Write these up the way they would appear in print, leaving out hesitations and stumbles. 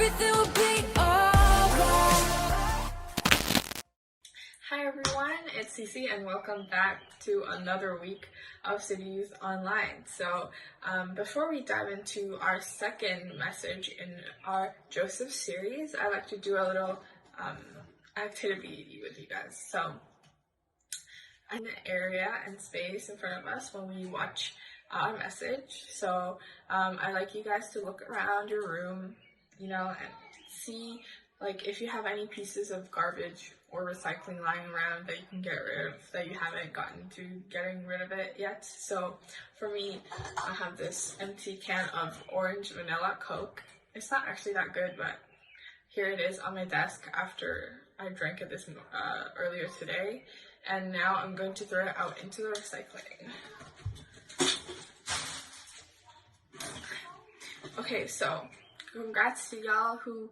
everything will be alright. Hi everyone, it's Cece and welcome back to another week of City Youth Online. So before we dive into our second message in our Joseph series, I like to do a little activity with you guys. So an area and space in front of us when we watch our message. So I like you guys to look around your room, and see like if you have any pieces of garbage or recycling lying around that you can get rid of, that you haven't gotten to getting rid of it yet. So for me, I have this empty can of orange vanilla Coke. It's not actually that good, but here it is on my desk after I drank it this earlier today. And now I'm going to throw it out into the recycling. Okay, so congrats to y'all who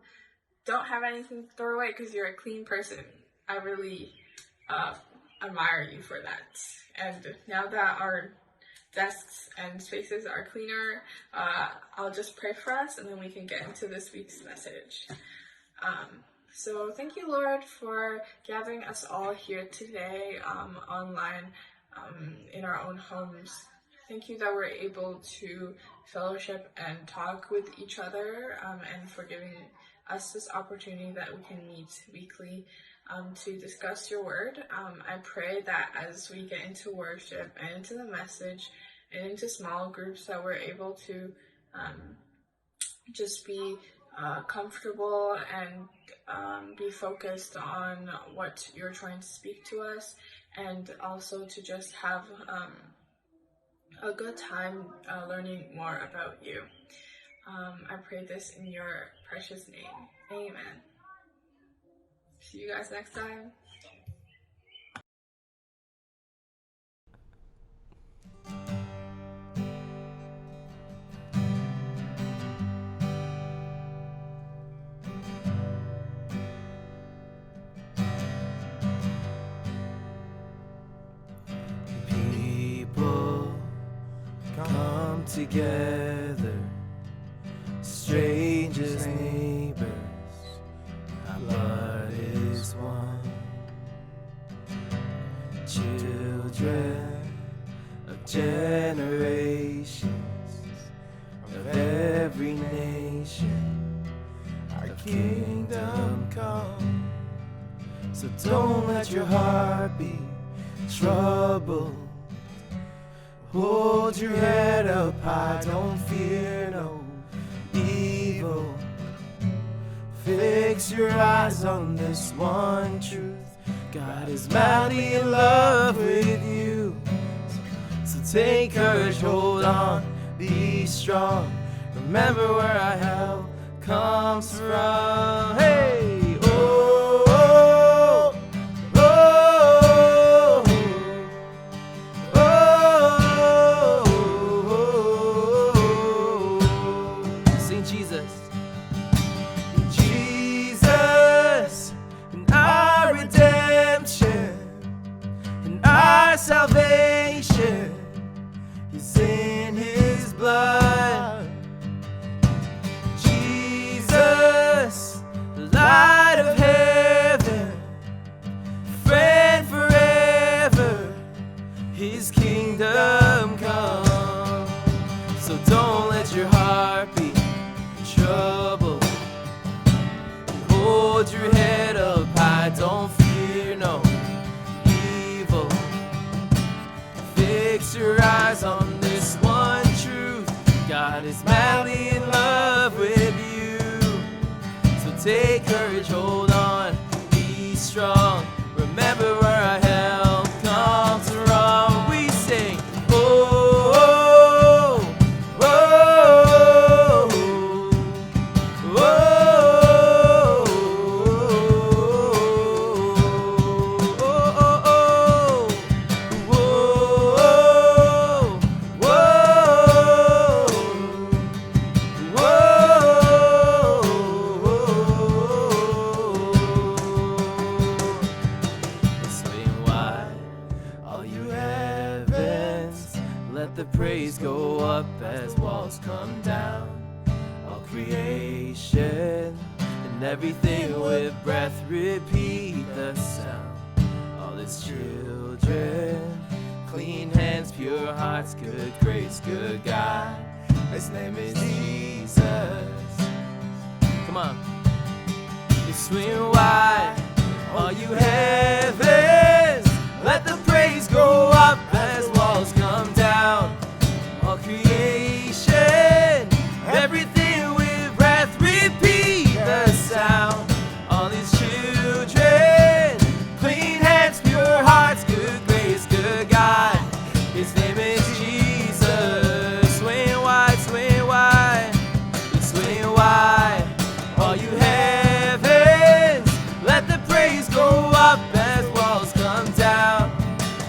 don't have anything to throw away because you're a clean person. I really admire you for that. And now that our desks and spaces are cleaner, I'll just pray for us and then we can get into this week's message. So thank you, Lord, for gathering us all here today online in our own homes. Thank you that we're able to fellowship and talk with each other and for giving us this opportunity that we can meet weekly to discuss your word. I pray that as we get into worship and into the message and into small groups that we're able to just be comfortable and be focused on what you're trying to speak to us, and also to just have a good time learning more about you. I pray this in your precious name. Amen. See you guys next time. People come together, strangers, neighbors, our blood is one. Children of generations, of every nation, our kingdom come. So don't let your heart be troubled. Hold your head up high, don't fear no evil. Fix your eyes on this one truth. God is madly in love with you. So take courage, hold on, be strong. Remember where our help comes from. Hey, oh, oh, oh, oh, oh. Sing Jesus. Jesus, and our redemption, and our salvation is in His blood. Jesus, the light of heaven, friend forever, His kingdom come. So don't let your heart be troubled. Hold your head up high, don't fear no evil. Fix your eyes on this one truth. God is madly in love with you. So take courage, hold on, be strong. Remember where our help comes from. We sing, oh, oh, oh, oh, oh, let the praise go up as walls come down. All creation, and everything with breath repeat the sound. All His children, clean hands, pure hearts, good grace, good God. His name is Jesus. Come on. You swing wide, all you heavens, let the praise go up as walls come down. All creation, everything with breath repeat the sound. All His children, clean hands, pure hearts, good grace, good God. His name is Jesus. Swing wide, you swing wide. All you heavens, let the praise go up as walls come down.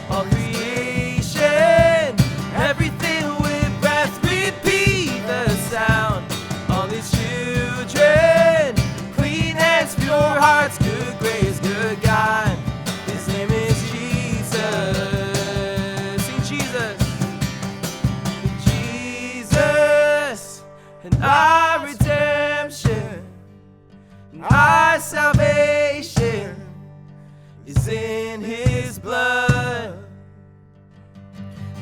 All creation, everything with breath repeat the sound. All His children, clean hands, pure hearts, good grace, good God. His name is Jesus. Sing Jesus. Jesus, and our redemption, and our salvation is in His blood.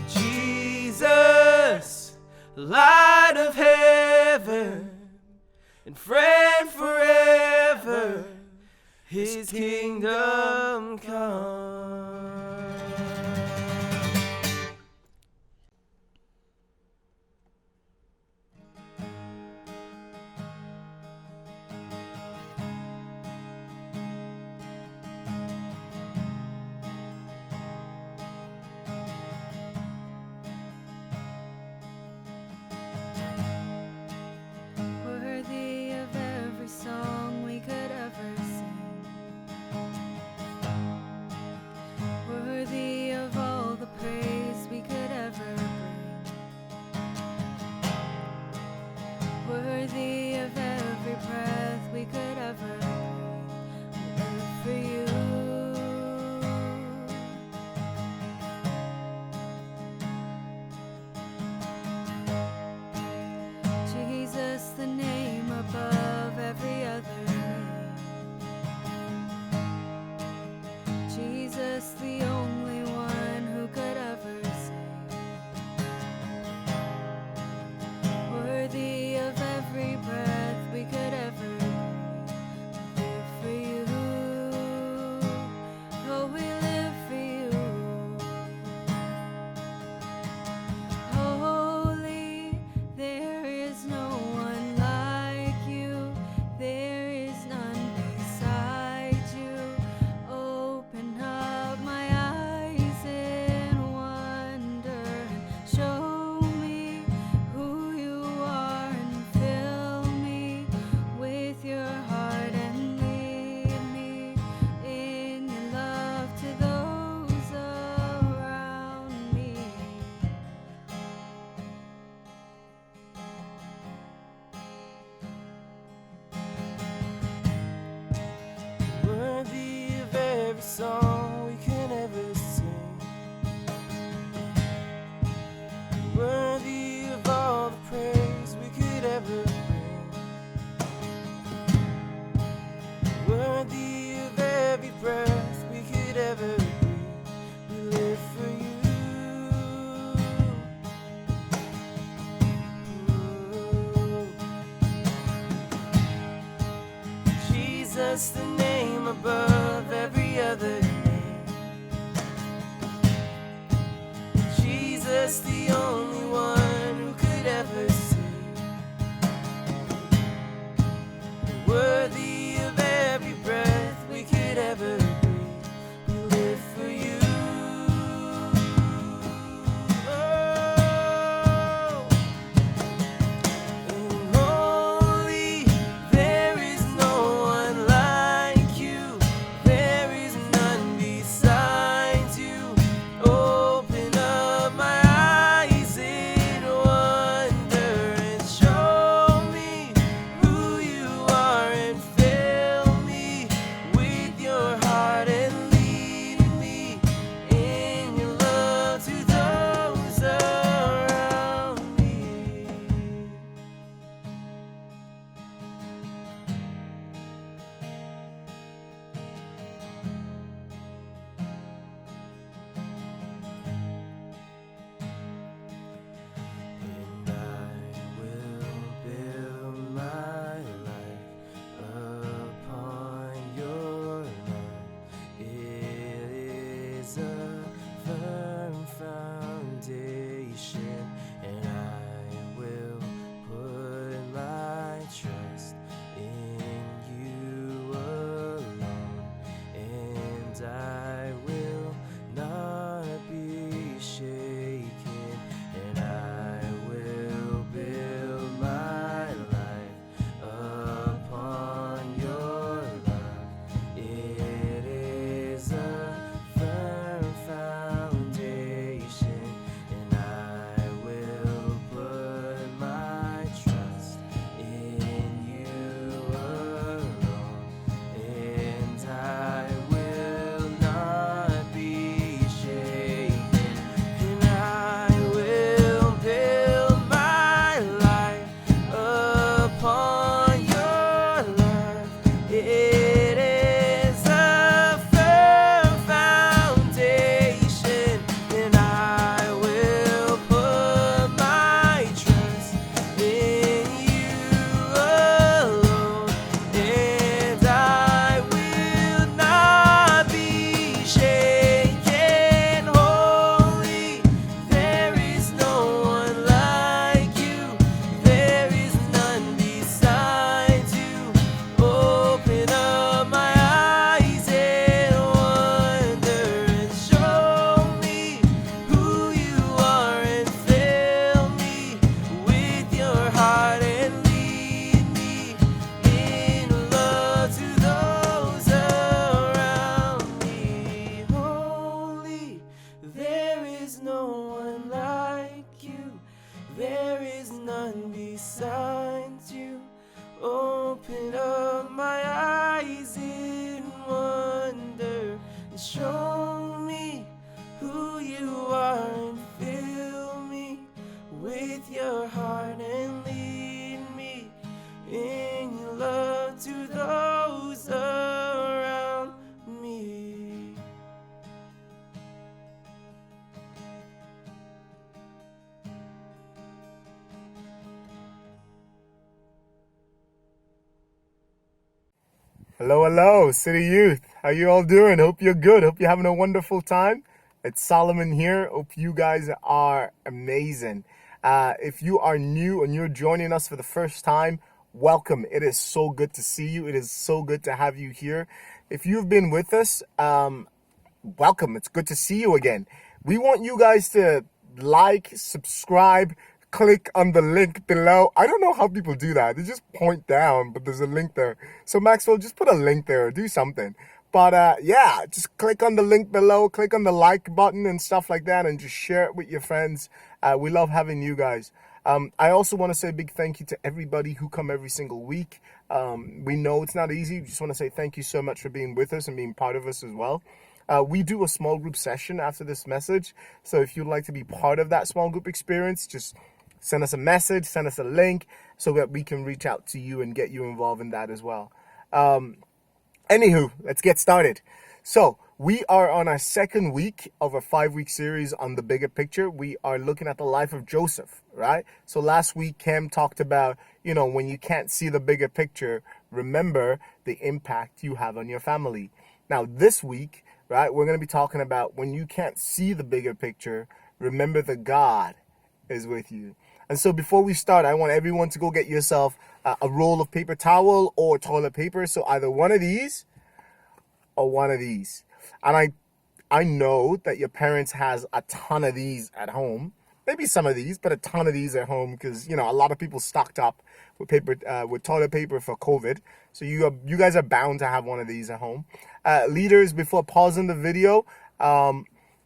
Jesus, light of heaven, and friend forever, His kingdom come. Worthy of every song we could ever sing. Worthy of all the praise we could ever bring. Worthy of every breath we could ever breathe. We live for you. Jesus, the name above every other name. Jesus, the only one who could ever save. Worthy of every breath we could ever breathe. We live for you. Oh, we live for you. Holy, there is no one like you. There is none beside you. Open up my eyes in wonder and show me who you are, and fill me with your heart and lead me in your love to those around me. Worthy of every song we can ever sing. Worthy of all the praise we could ever bring. Worthy of every breath we could ever breathe. We live for you. Jesus, the name above every other name. Jesus, the only one who could ever save. Worthy of every breath we could ever breathe. We live for you. Oh. And holy, there is no one like you. signs. You open up my eyes in wonder and show me who you are and fill me with your heart and lead me in your love to those around me. Hello, City Youth. How you all doing? Hope you're good. Hope you're having a wonderful time. It's Solomon here. Hope you guys are amazing. If you are new and you're joining us for the first time, welcome. It is so good to see you. It is so good to have you here. If you've been with us, welcome. It's good to see you again. We want you guys to like, subscribe, click on the link below. I don't know how people do that. They just point down, but there's a link there. So Maxwell, just put a link there or do something. But yeah, just click on the link below, click on the like button and stuff like that, and just share it with your friends. We love having you guys. I also want to say a big thank you to everybody who come every single week. We know it's not easy. We just want to say thank you so much for being with us and being part of us as well. We do a small group session after this message. So if you'd like to be part of that small group experience, just send us a message, send us a link so that we can reach out to you and get you involved in that as well. Anywho, let's get started. So we are on our second week of a 5-week series on the bigger picture. We are looking at the life of Joseph, right? So last week, Cam talked about, when you can't see the bigger picture, remember the impact you have on your family. Now this week, right, we're going to be talking about when you can't see the bigger picture, remember that God is with you. And so before we start, I want everyone to go get yourself a roll of paper towel or toilet paper. So either one of these or one of these. And I know that your parents has a ton of these at home. Maybe some of these, but a ton of these at home because, a lot of people stocked up with with toilet paper for COVID. So you guys are bound to have one of these at home. Leaders, before pausing the video,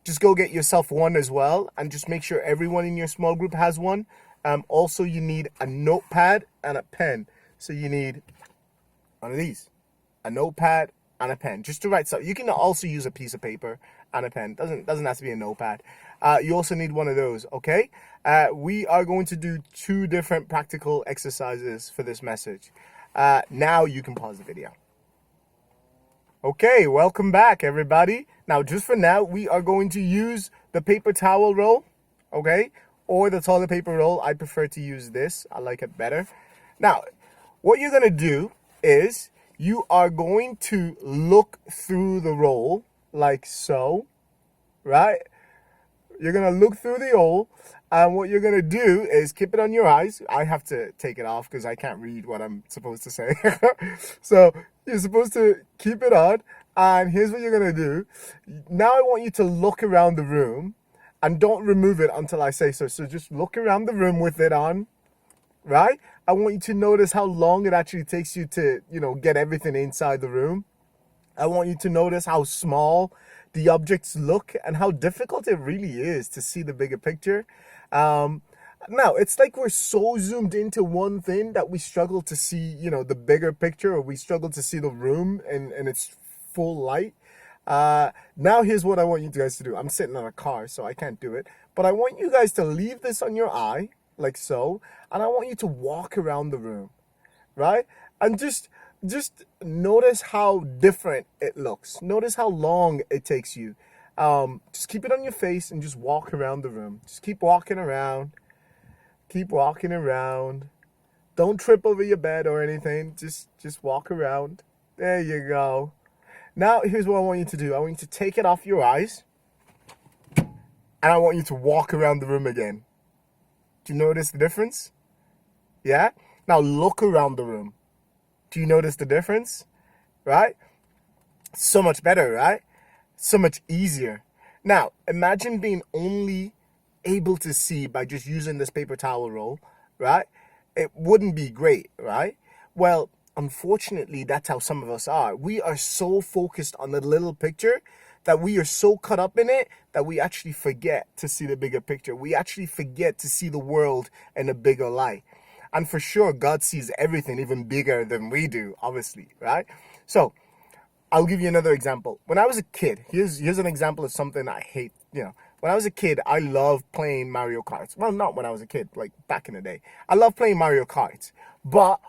just go get yourself one as well, and just make sure everyone in your small group has one. Also, you need a notepad and a pen. So you need one of these, a notepad and a pen, just to write stuff. You can also use a piece of paper and a pen. Doesn't have to be a notepad. You also need one of those, okay? We are going to do 2 different practical exercises for this message. Now you can pause the video. Okay, welcome back, everybody. Now, just for now, we are going to use the paper towel roll, okay? Or the toilet paper roll. I prefer to use this. I like it better. Now, what you're going to do is you are going to look through the roll like so, right? You're going to look through the roll, and what you're going to do is keep it on your eyes. I have to take it off because I can't read what I'm supposed to say. So you're supposed to keep it on, and here's what you're going to do. Now I want you to look around the room, and don't remove it until I say so. So just look around the room with it on, right? I want you to notice how long it actually takes you to, get everything inside the room. I want you to notice how small the objects look and how difficult it really is to see the bigger picture. Now, it's like we're so zoomed into one thing that we struggle to see, the bigger picture, or we struggle to see the room and its full light. Now here's what I want you guys to do. I'm sitting in a car, so I can't do it. But I want you guys to leave this on your eye, like so. And I want you to walk around the room, right? And just notice how different it looks. Notice how long it takes you. Just keep it on your face and just walk around the room. Just keep walking around. Keep walking around. Don't trip over your bed or anything. Just walk around. There you go. Now, here's what I want you to do. I want you to take it off your eyes, and I want you to walk around the room again. Do you notice the difference? Yeah? Now, look around the room. Do you notice the difference? Right? So much better, right? So much easier. Now, imagine being only able to see by just using this paper towel roll, right? It wouldn't be great, right? Well, unfortunately, that's how some of us are. We are so focused on the little picture that we are so caught up in it that we actually forget to see the bigger picture. We actually forget to see the world in a bigger light. And for sure, God sees everything even bigger than we do, obviously, right? So I'll give you another example. When I was a kid, here's an example of something I hate. When I was a kid, I loved playing Mario Kart. Well, not when I was a kid, like back in the day. I loved playing Mario Kart. But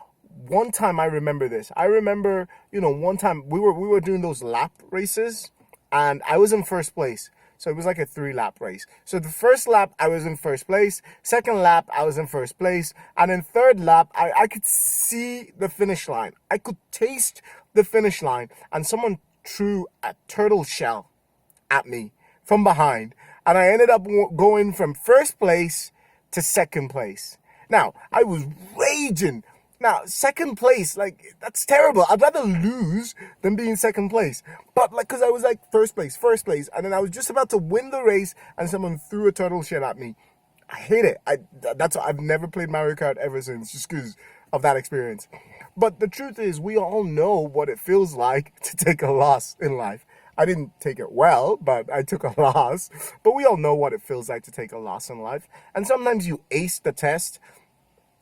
one time I remember this. I remember, one time we were doing those lap races, and I was in first place. So it was like a 3-lap race. So the first lap, I was in first place. Second lap, I was in first place. And then third lap, I could see the finish line. I could taste the finish line. And someone threw a turtle shell at me from behind. And I ended up going from first place to second place. Now, I was raging. Now, second place, like, that's terrible. I'd rather lose than be in second place. But, because I was like first place. And then I was just about to win the race, and someone threw a turtle shell at me. I hate it. I've never played Mario Kart ever since, just because of that experience. But the truth is, we all know what it feels like to take a loss in life. I didn't take it well, but I took a loss. But we all know what it feels like to take a loss in life. And sometimes you ace the test.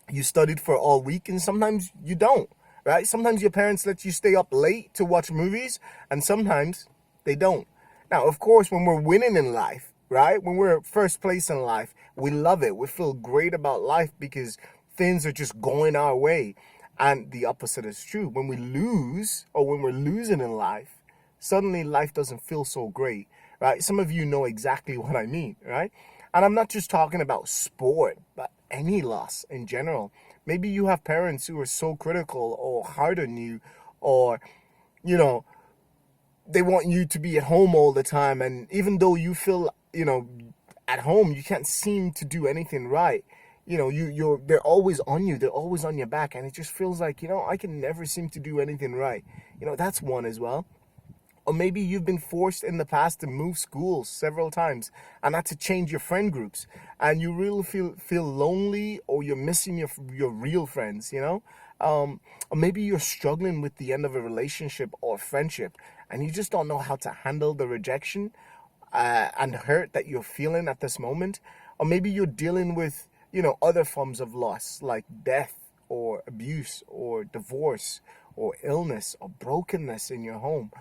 You studied for all week, and sometimes you don't, right? Sometimes your parents let you stay up late to watch movies, and sometimes they don't. Now, of course, when we're winning in life, right? When we're first place in life, we love it. We feel great about life because things are just going our way. And the opposite is true. When we lose, or when we're losing in life, suddenly life doesn't feel so great, right? Some of you know exactly what I mean, right? And I'm not just talking about sport, but any loss in general. Maybe you have parents who are so critical or hard on you, or, they want you to be at home all the time. And even though you feel, at home, you can't seem to do anything right. They're always on you. They're always on your back. And it just feels like, I can never seem to do anything right. That's one as well. Or maybe you've been forced in the past to move schools several times and had to change your friend groups, and you really feel lonely, or you're missing your real friends, or maybe you're struggling with the end of a relationship or friendship, and you just don't know how to handle the rejection and hurt that you're feeling at this moment. Or maybe you're dealing with, other forms of loss, like death or abuse or divorce or illness or brokenness in your home.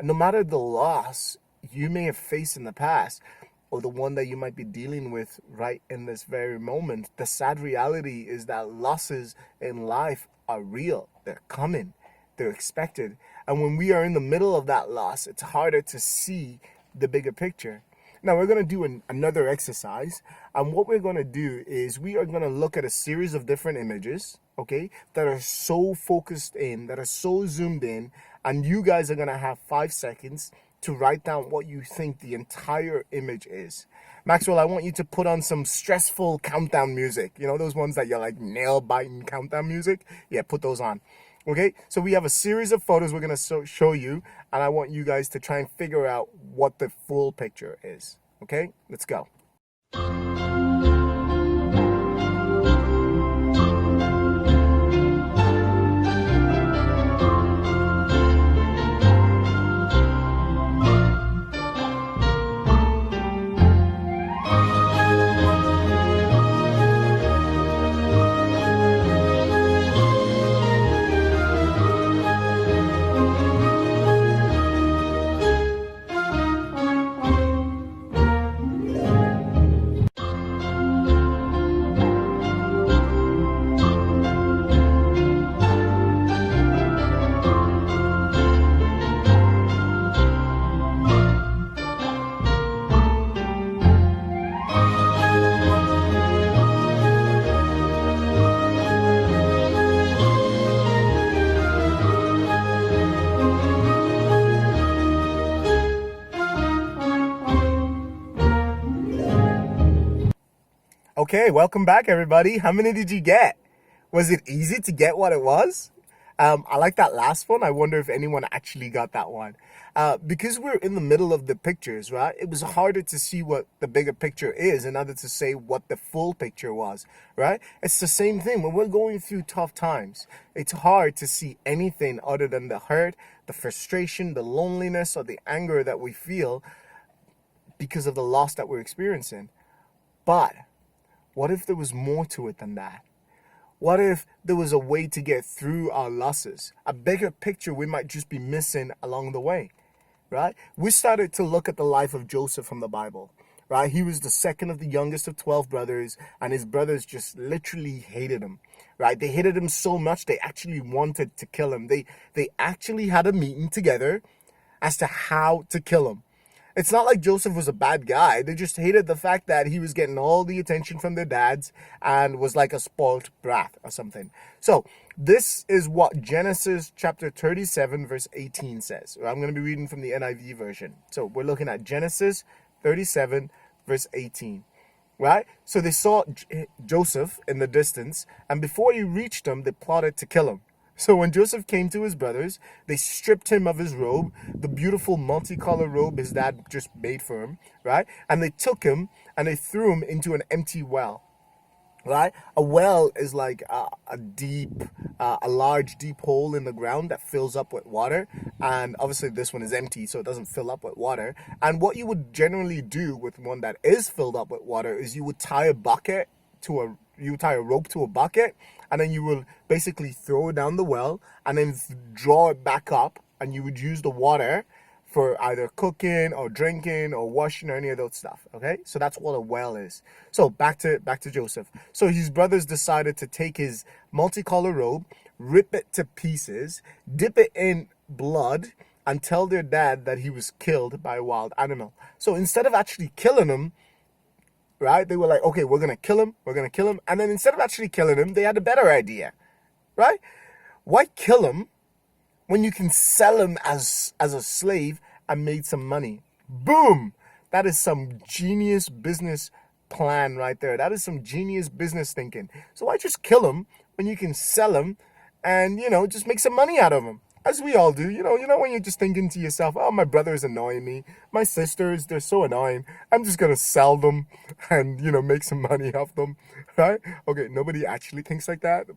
No matter the loss you may have faced in the past, or the one that you might be dealing with right in this very moment, the sad reality is that losses in life are real. They're coming. They're expected. And when we are in the middle of that loss, it's harder to see the bigger picture. Now, we're going to do another exercise. And what we're going to do is we are going to look at a series of different images, okay, that are so focused in, that are so zoomed in. And you guys are going to have 5 seconds to write down what you think the entire image is. Maxwell, I want you to put on some stressful countdown music. Those ones that you're like nail-biting countdown music? Yeah, put those on. Okay, so we have a series of photos we're going to show you. And I want you guys to try and figure out what the full picture is. Okay, let's go. Okay, welcome back, everybody. How many did you get? Was it easy to get what it was? I like that last one. I wonder if anyone actually got that one. Because we're in the middle of the pictures, right? It was harder to see what the bigger picture is in order to say what the full picture was, right? It's the same thing. When we're going through tough times, it's hard to see anything other than the hurt, the frustration, the loneliness, or the anger that we feel because of the loss that we're experiencing. But what if there was more to it than that? What if there was a way to get through our losses? A bigger picture we might just be missing along the way, right? We started to look at the life of Joseph from the Bible, right? He was the second of the youngest of 12 brothers, and his brothers just literally hated him, right? They hated him so much they actually wanted to kill him. They actually had a meeting together as to how to kill him. It's not like Joseph was a bad guy. They just hated the fact that he was getting all the attention from their dads and was like a spoiled brat or something. So this is what Genesis chapter 37 verse 18 says. I'm going to be reading from the NIV version. So we're looking at Genesis 37 verse 18. Right? So they saw Joseph in the distance, and before he reached them, they plotted to kill him. So when Joseph came to his brothers, they stripped him of his robe, the beautiful multicolored robe his dad just made for him, right? And they took him and they threw him into an empty well, right? A well is like a large deep hole in the ground that fills up with water. And obviously this one is empty, so it doesn't fill up with water. And what you would generally do with one that is filled up with water is you would tie a rope to a bucket, and then you will basically throw it down the well and then draw it back up, and you would use the water for either cooking or drinking or washing or any of those stuff. Okay, so that's what a well is. So back to Joseph. So his brothers decided to take his multicolored robe, rip it to pieces, dip it in blood, and tell their dad that he was killed by a wild animal. So instead of actually killing him, right, they were like, okay, we're gonna kill him. And then instead of actually killing him, they had a better idea, right? Why kill him when you can sell him as a slave and made some money? Boom! That is some genius business plan right there. That is some genius business thinking. So why just kill him when you can sell him and, just make some money out of him? As we all do, when you're just thinking to yourself, oh, my brother is annoying me. My sisters, they're so annoying. I'm just going to sell them and, make some money off them, right? Okay, nobody actually thinks like that,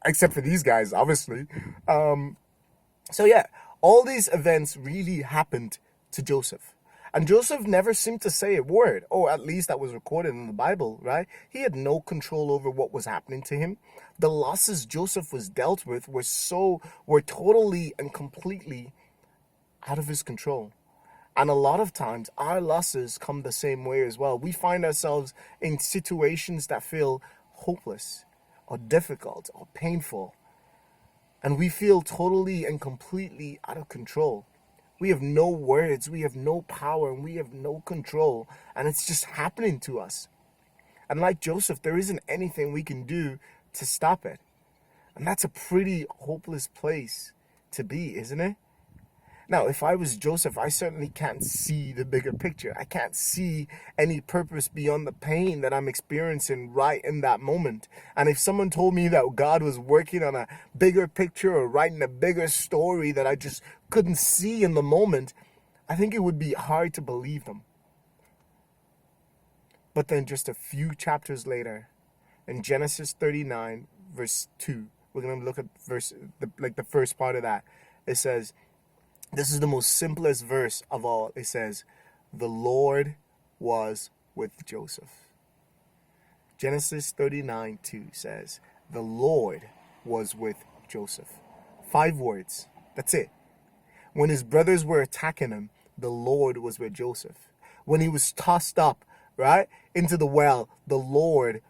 except for these guys, obviously. So yeah, all these events really happened to Joseph. And Joseph never seemed to say a word, or at least that was recorded in the Bible, right? He had no control over what was happening to him. The losses Joseph was dealt with were totally and completely out of his control. And a lot of times our losses come the same way as well. We find ourselves in situations that feel hopeless or difficult or painful. And we feel totally and completely out of control. We have no words, we have no power, and we have no control. And it's just happening to us. And like Joseph, there isn't anything we can do to stop it. And that's a pretty hopeless place to be, isn't it? Now, if I was Joseph, I certainly can't see the bigger picture. I can't see any purpose beyond the pain that I'm experiencing right in that moment. And if someone told me that God was working on a bigger picture or writing a bigger story that I just couldn't see in the moment, I think it would be hard to believe them. But then just a few chapters later, in Genesis 39, verse 2, we're going to look at the first part of that. It says, this is the most simplest verse of all. It says, the Lord was with Joseph. Genesis 39:2 says, the Lord was with Joseph. 5 words. That's it. When his brothers were attacking him, the Lord was with Joseph. When he was tossed up, right, into the well, the Lord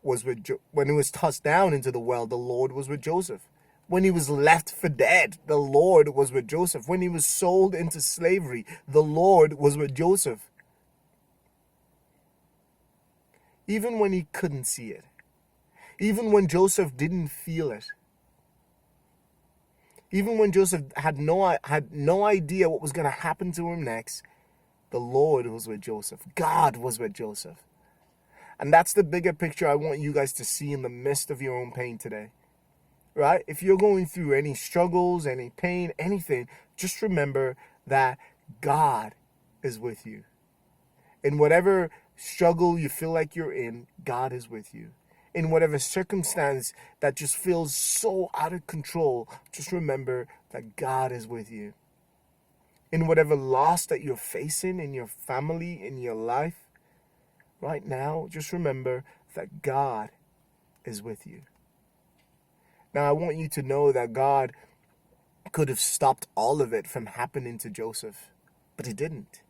was with when he was tossed down into the well, the Lord was with Joseph. When he was left for dead, the Lord was with Joseph. When he was sold into slavery, the Lord was with Joseph. Even when he couldn't see it. Even when Joseph didn't feel it. Even when Joseph had no idea what was going to happen to him next, the Lord was with Joseph. God was with Joseph. And that's the bigger picture I want you guys to see in the midst of your own pain today. Right? If you're going through any struggles, any pain, anything, just remember that God is with you. In whatever struggle you feel like you're in, God is with you. In whatever circumstance that just feels so out of control, just remember that God is with you. In whatever loss that you're facing in your family, in your life, right now, just remember that God is with you. Now, I want you to know that God could have stopped all of it from happening to Joseph, but he didn't.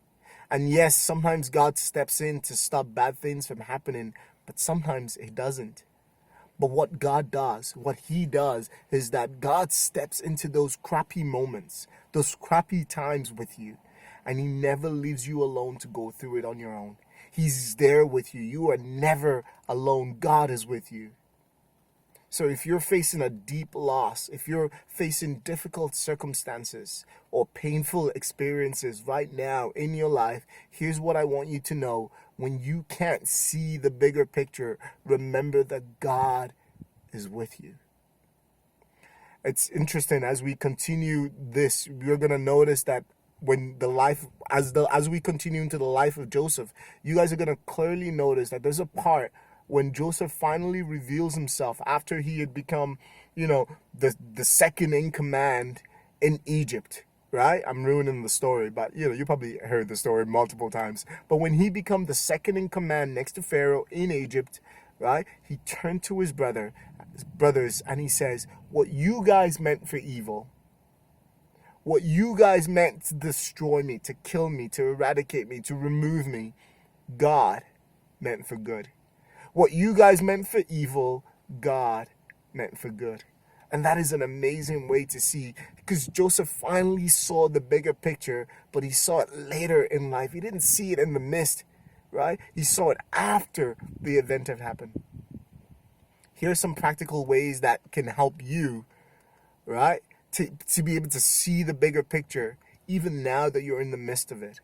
And yes, sometimes God steps in to stop bad things from happening, but sometimes he doesn't. But what God does, what he does, is that God steps into those crappy moments, those crappy times with you, and he never leaves you alone to go through it on your own. He's there with you. You are never alone. God is with you. So if you're facing a deep loss, if you're facing difficult circumstances or painful experiences right now in your life, here's what I want you to know. When you can't see the bigger picture, remember that God is with you. It's interesting, as we continue this, you're going to notice that when the life, as we continue into the life of Joseph, you guys are going to clearly notice that there's a part when Joseph finally reveals himself after he had become, the second in command in Egypt, right? I'm ruining the story, but you probably heard the story multiple times. But when he became the second in command next to Pharaoh in Egypt, right? He turned to his brothers, and he says, what you guys meant for evil, what you guys meant to destroy me, to kill me, to eradicate me, to remove me, God meant for good. What you guys meant for evil, God meant for good. And that is an amazing way to see, because Joseph finally saw the bigger picture, but he saw it later in life. He didn't see it in the midst, right? He saw it after the event had happened. Here are some practical ways that can help you, right? To be able to see the bigger picture, even now that you're in the midst of it.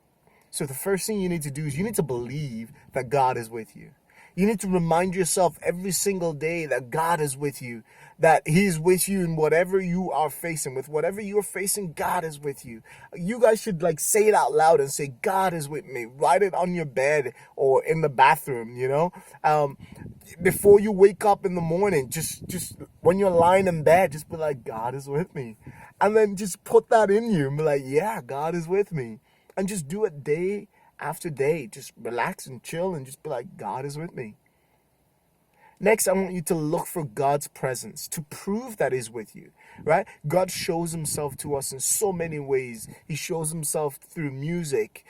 So the first thing you need to do is you need to believe that God is with you. You need to remind yourself every single day that God is with you, that he's with you in whatever you are facing. With whatever you're facing, God is with you. You guys should say it out loud and say, God is with me. Write it on your bed or in the bathroom, before you wake up in the morning, just when you're lying in bed, just be like, God is with me. And then just put that in you and be like, yeah, God is with me. And just do it day after day. Just relax and chill and just be like, God is with me. Next, I want you to look for God's presence to prove that he's with you, right? God shows himself to us in so many ways. He shows himself through music,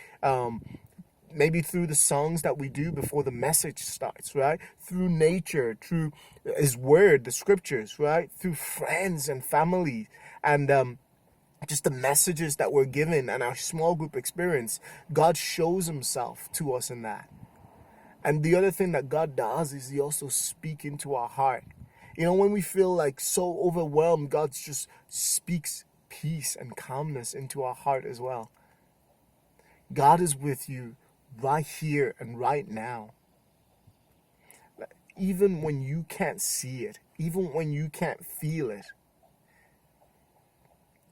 maybe through the songs that we do before the message starts, right? Through nature, through his word, the scriptures, right? Through friends and family, and just the messages that we're given and our small group experience. God shows himself to us in that. And the other thing that God does is he also speaks into our heart. When we feel so overwhelmed, God just speaks peace and calmness into our heart as well. God is with you right here and right now. Even when you can't see it, even when you can't feel it,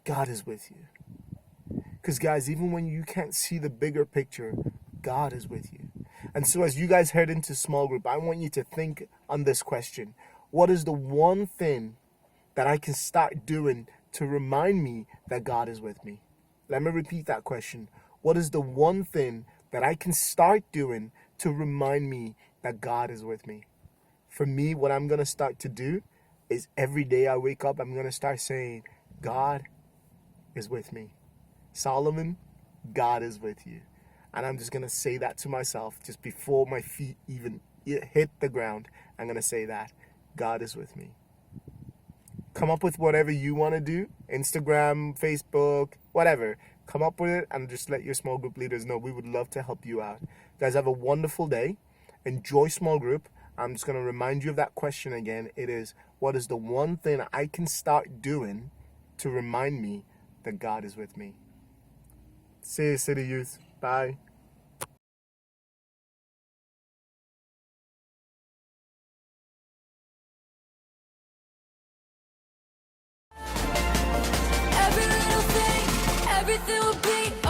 God is with you. Because guys, even when you can't see the bigger picture, God is with you. And so as you guys head into small group, I want you to think on this question. What is the one thing that I can start doing to remind me that God is with me? Let me repeat that question. What is the one thing that I can start doing to remind me that God is with me? For me, what I'm going to start to do is every day I wake up, I'm going to start saying, God is with me. Solomon, God is with you. And I'm just going to say that to myself just before my feet even hit the ground. I'm going to say that. God is with me. Come up with whatever you want to do. Instagram, Facebook, whatever. Come up with it and just let your small group leaders know. We would love to help you out. Guys, have a wonderful day. Enjoy small group. I'm just going to remind you of that question again. It is, what is the one thing I can start doing to remind me that God is with me? See you, City Youth. Bye. Every little thing, everything will be